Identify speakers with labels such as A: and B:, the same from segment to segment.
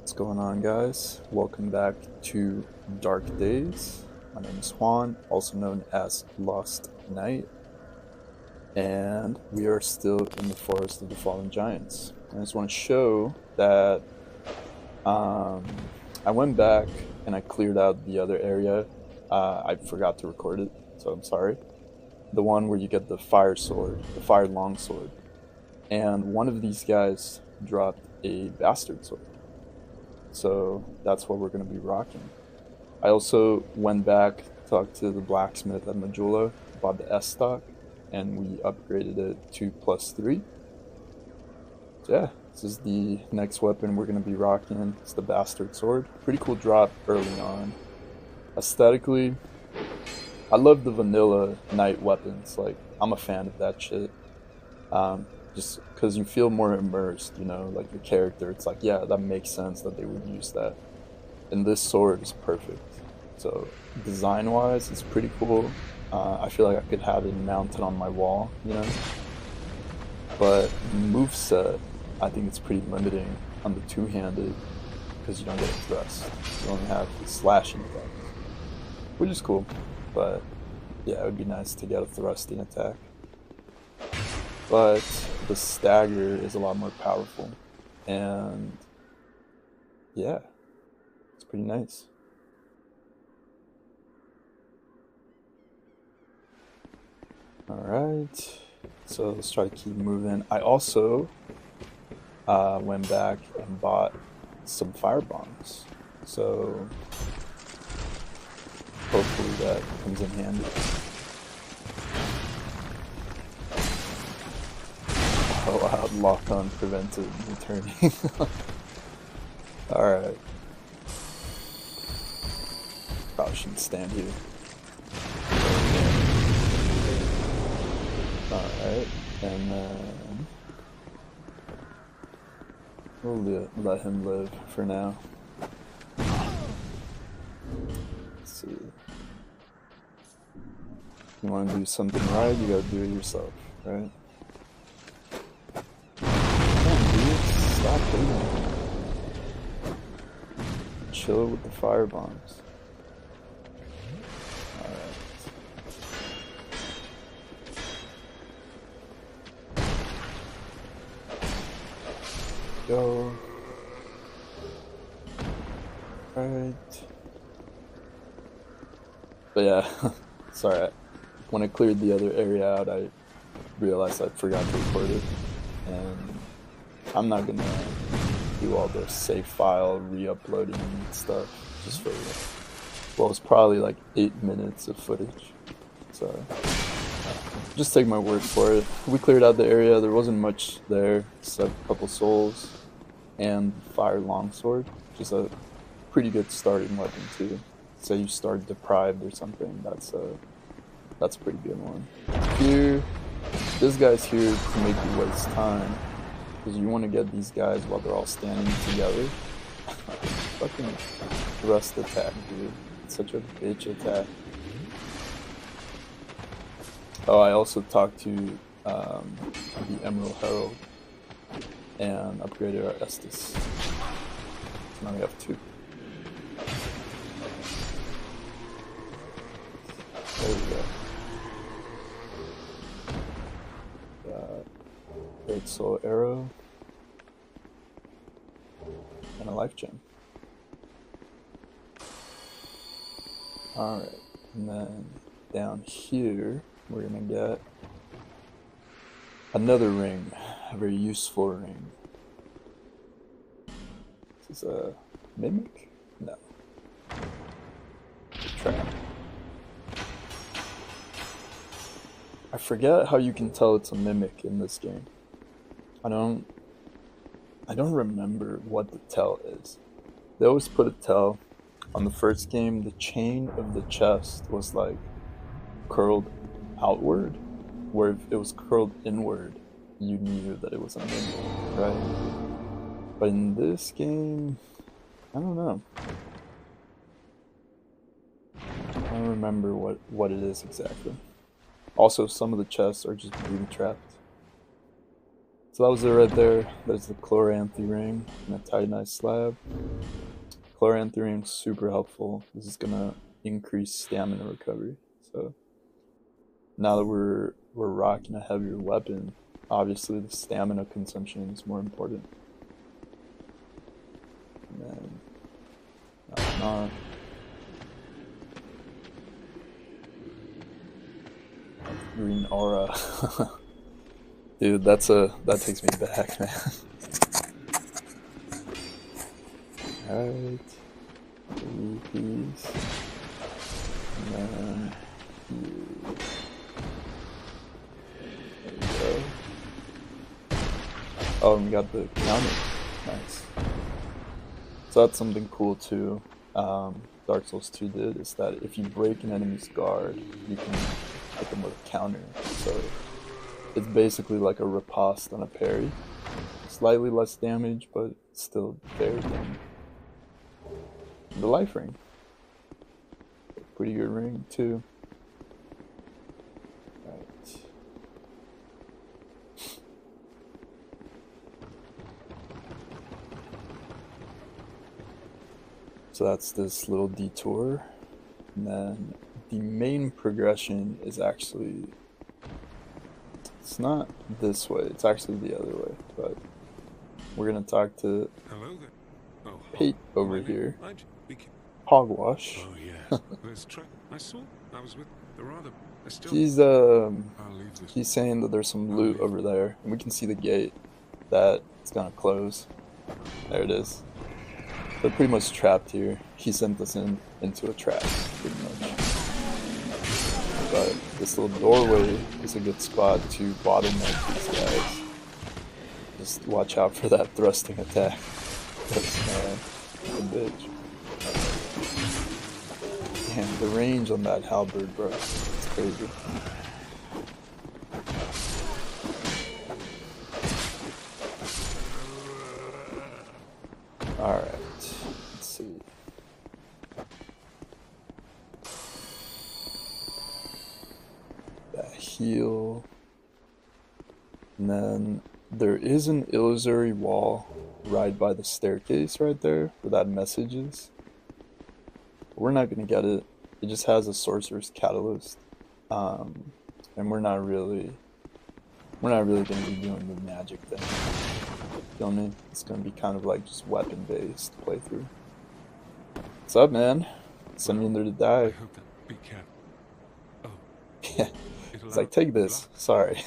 A: What's going on, guys? Welcome back to Dark Days. My name is Juan, also known as Lost Knight, and we are still in the Forest of the Fallen Giants. I just want to show that I went back and I cleared out the other area. I forgot to record it, so I'm sorry. The one where you get the fire sword, the fire longsword, and one of these guys dropped a bastard sword. So that's what we're going to be rocking. I also went back, talked to the blacksmith at Majula, bought the S stock, and we upgraded it to +3. So yeah, this is the next weapon we're going to be rocking. It's the bastard sword. Pretty cool drop early on. Aesthetically, I love the vanilla knight weapons. Like, I'm a fan of that shit. Just because you feel more immersed, like your character. It's like, yeah, that makes sense that they would use that. And this sword is perfect. So design-wise, it's pretty cool. I feel like I could have it mounted on my wall. But moveset, I think it's pretty limiting on the two-handed because you don't get a thrust. You only have slashing attacks, which is cool. But yeah, it would be nice to get a thrusting attack. But the stagger is a lot more powerful, and yeah, it's pretty nice. Alright, so let's try to keep moving. I also went back and bought some fire bombs, so hopefully that comes in handy. Oh wow, lock on prevented returning. Alright. Probably shouldn't stand here. Alright, and then we'll let him live for now. Let's see. You want to do something right, you gotta do it yourself, right? Stop hitting. Chill with the fire bombs. Alright. Go. Right. But yeah, sorry. When I cleared the other area out, I realized I forgot to record it. And I'm not gonna do all the save file re-uploading and stuff just for, well, it's probably like 8 minutes of footage. So just take my word for it. We cleared out the area. There wasn't much there except a couple souls and fire longsword, which is a pretty good starting weapon too. Say you start deprived or something, that's a pretty good one. Here, this guy's here to make you waste time, because you want to get these guys while they're all standing together. Fucking thrust attack, dude. It's such a bitch attack. Oh, I also talked to the Emerald Herald and upgraded our Estus. So now we have 2. There we go. Great soul arrow and a life gem. Alright, and then down here we're gonna get another ring, a very useful ring. This is a mimic? No. It's a trap. I forget how you can tell it's a mimic in this game. I don't remember what the tell is. They always put a tell. On the first game, the chain of the chest was like curled outward, where if it was curled inward, you knew that it was a mimic, right? But in this game, I don't know. I don't remember what it is exactly. Also, some of the chests are just booby trapped. So that was it right there. There's the chloranthy ring and a titanite slab. Chloranthy ring super helpful. This is gonna increase stamina recovery. So now that we're rocking a heavier weapon, obviously the stamina consumption is more important. And then not. Green aura. Dude, that takes me back, man. Alright. 3 piece. And then here. There we go. Oh, and we got the counter. Nice. So that's something cool too. Dark Souls 2 did, is that if you break an enemy's guard, you can hit them with a counter. So it's basically like a riposte on a parry. Slightly less damage, but still very damage. The life ring. Pretty good ring too. Right. So that's this little detour. And then the main progression is actually, it's not this way, it's actually the other way, but we're gonna talk to Pate over here. Hogwash.
B: Oh yeah. Let's try. I was with the rather.
A: He's saying that there's some loot over there, and we can see the gate that it's gonna close. There it is. They're pretty much trapped here. He sent us into a trap, pretty much. But this little doorway is a good spot to bottleneck these guys. Just watch out for that thrusting attack. That's a bitch. Damn, the range on that halberd, bro. It's crazy. Alright, let's see. That heal. And then there is an illusory wall right by the staircase right there where that message is. We're not gonna get it. It just has a sorcerer's catalyst. And we're not really gonna be doing the magic thing. Feel me? It's gonna be kind of like just weapon based playthrough. What's up, man? Send me in there to die. Yeah. It's like, take this. Sorry.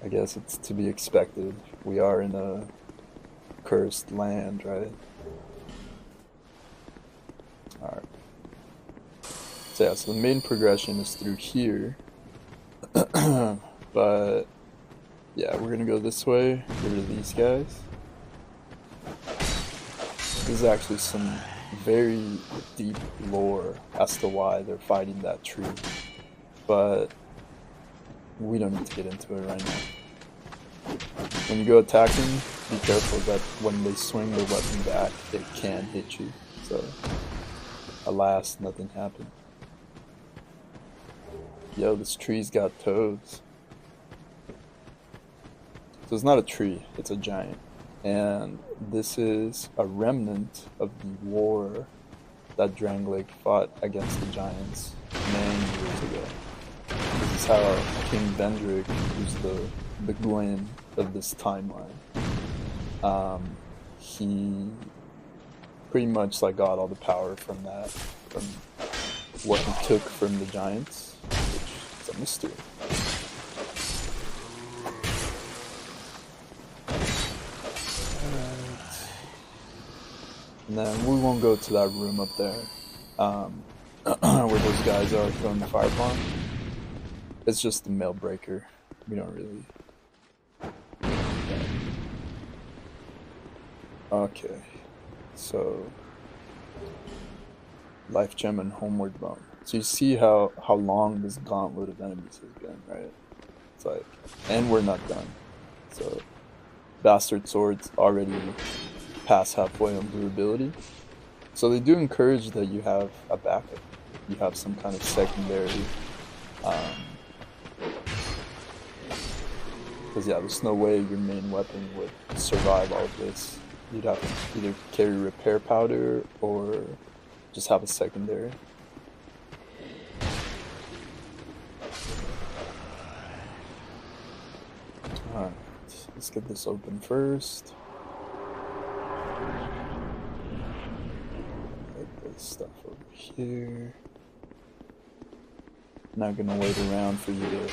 A: I guess it's to be expected. We are in a cursed land, right? Alright. So yeah, so the main progression is through here. But yeah, we're gonna go this way, get rid of these guys. There's actually some very deep lore as to why they're fighting that tree. But we don't need to get into it right now. When you go attacking, be careful that when they swing their weapon back, it can hit you. So, alas, nothing happened. Yo, this tree's got toes. So it's not a tree, it's a giant. And this is a remnant of the war that Drangleic fought against the giants many years ago. This is how King Vendrick, who's the Gwyn of this timeline, he pretty much like got all the power from that, from what he took from the giants, which is a mystery. And then we won't go to that room up there, where those guys are throwing the fire bomb. It's just the mail breaker. We don't really. Okay, so life gem and homeward bone. So you see how long this gauntlet of enemies has been, right? It's like, and we're not done. So bastard swords already past halfway on durability. So they do encourage that you have a backup. You have some kind of secondary Because yeah, there's no way your main weapon would survive all of this. You'd have to either carry repair powder or just have a secondary. Alright, let's get this open first. Get this stuff over here. Not gonna wait around for you to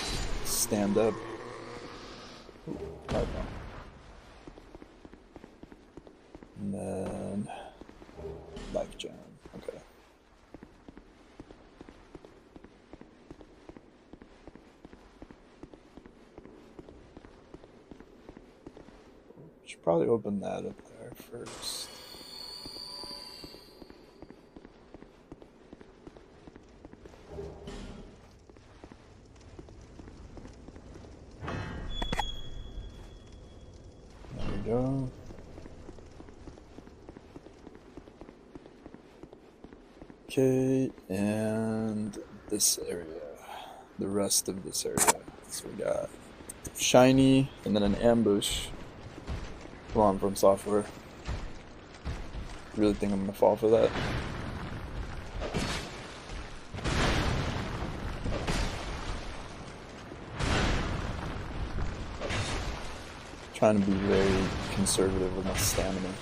A: stand up. Ooh, right now. And then life gem. Okay. Should probably open that up there first. There we go. Okay, and this area, the rest of this area. So we got shiny and then an ambush. Come on, From Software. Really think I'm gonna fall for that? Trying to be very conservative with my stamina.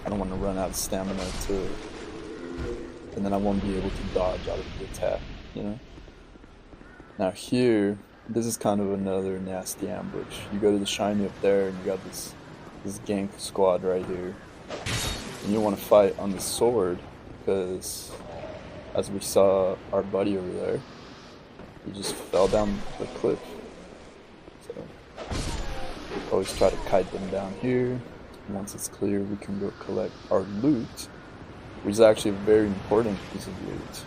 A: I don't want to run out of stamina and then I won't be able to dodge out of the attack, you know? Now here, this is kind of another nasty ambush. You go to the shiny up there and you got this gank squad right here. And you want to fight on the sword because as we saw our buddy over there, he just fell down the cliff. So always try to kite them down here. Once it's clear, we can go collect our loot, which is actually a very important piece of loot.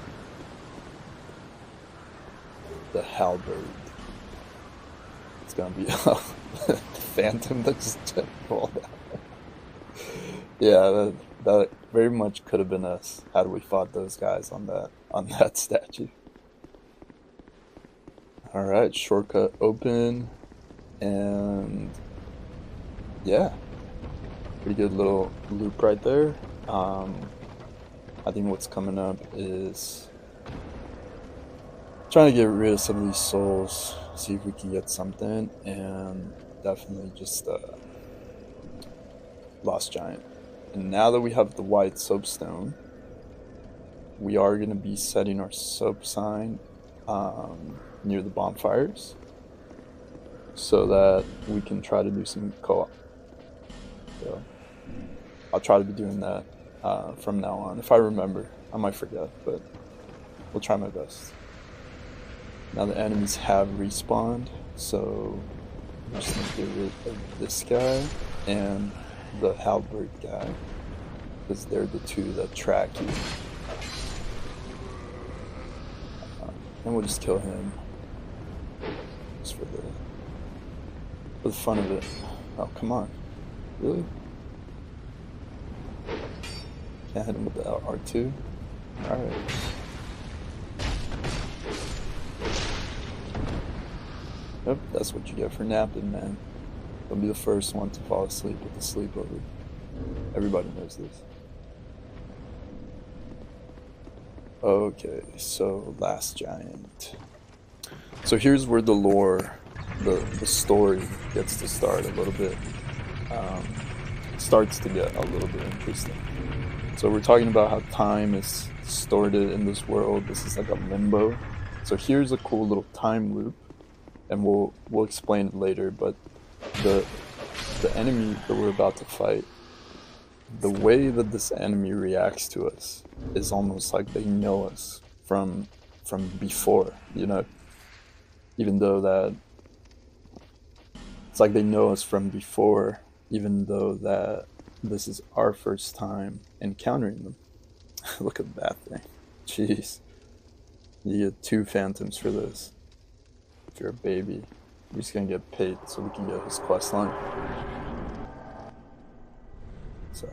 A: The halberd. It's gonna be the phantom that just rolled out. Yeah, that very much could have been us had we fought those guys on that statue. All right, shortcut open, and yeah, pretty good little loop right there. I think what's coming up is trying to get rid of some of these souls, see if we can get something, and definitely just Lost Giant. And now that we have the white soapstone, we are going to be setting our soap sign near the bonfires so that we can try to do some co-op. So I'll try to be doing that from now on. If I remember, I might forget, but we'll try my best. Now the enemies have respawned, so I'm just gonna get rid of this guy and the halberd guy, because they're the two that track you. And we'll just kill him, just for the fun of it. Oh, come on. Really? Can't hit him with the R2? Alright. Yep, that's what you get for napping, man. Don't be the first one to fall asleep with the sleepover. Everybody knows this. Okay, so Last Giant. So here's where the lore, the story gets to start a little bit. Starts to get a little bit interesting. So we're talking about how time is distorted in this world. This is like a limbo. So here's a cool little time loop, and we'll explain it later. But the enemy that we're about to fight, the way that this enemy reacts to us is almost like they know us from before, you know. Even though that it's like they know us from before, even though that this is our first time encountering them. Look at that thing. Jeez. You get 2 phantoms for this. If you're a baby, we're just gonna get paid so we can get his quest line. So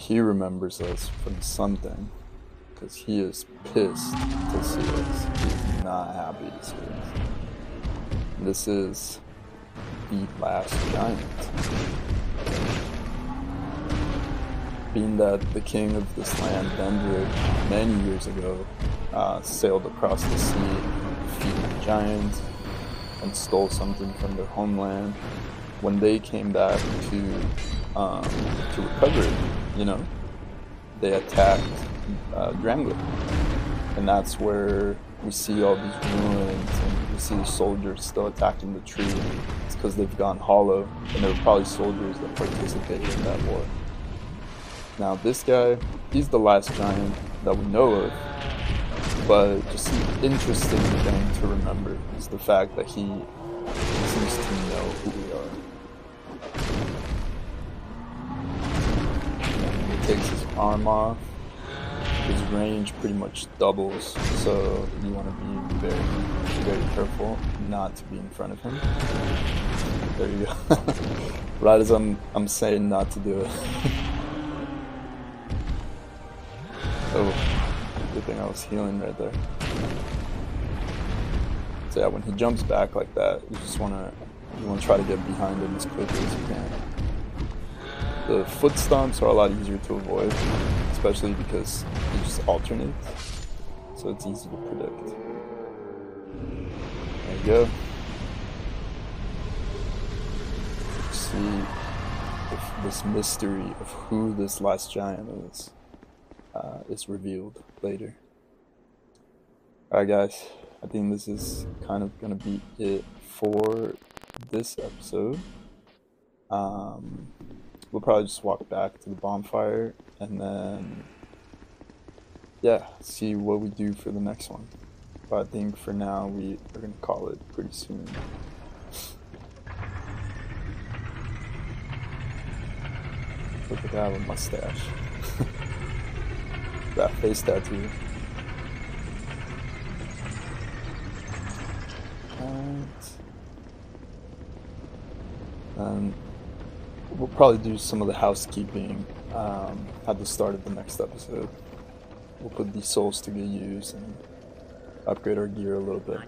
A: he remembers us from something, because he is pissed to see us. He is not happy to see us. This is the last giant. Being that the king of this land, Vendrick, many years ago, sailed across the sea, defeated the giants, and stole something from their homeland. When they came back to recover it, you know, they attacked Drangler, and that's where we see all these ruins, and we see the soldiers still attacking the tree. It's because they've gone hollow, and there were probably soldiers that participated in that war. Now this guy, he's the last giant that we know of, but just an interesting thing to remember is the fact that he seems to know who we are. And he takes his arm off, his range pretty much doubles, so you want to be very, very careful not to be in front of him. There you go. Right as I'm saying not to do it. Oh, good thing I was healing right there. So yeah, when he jumps back like that, you want to try to get behind him as quickly as you can. The foot stomps are a lot easier to avoid, especially because he just alternates, so it's easy to predict. There you go. See if this mystery of who this last giant is revealed later. Alright guys, I think this is kind of gonna be it for this episode. We'll probably just walk back to the bonfire and then, yeah, see what we do for the next one. But I think for now we are gonna call it pretty soon. Look at that, I have a mustache. That face tattoo. And we'll probably do some of the housekeeping at the start of the next episode. We'll put these souls to good use and upgrade our gear a little bit.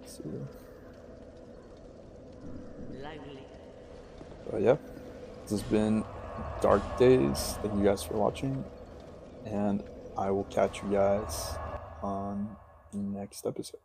A: So, but yeah, this has been Dark Days. Thank you guys for watching, and I will catch you guys on the next episode.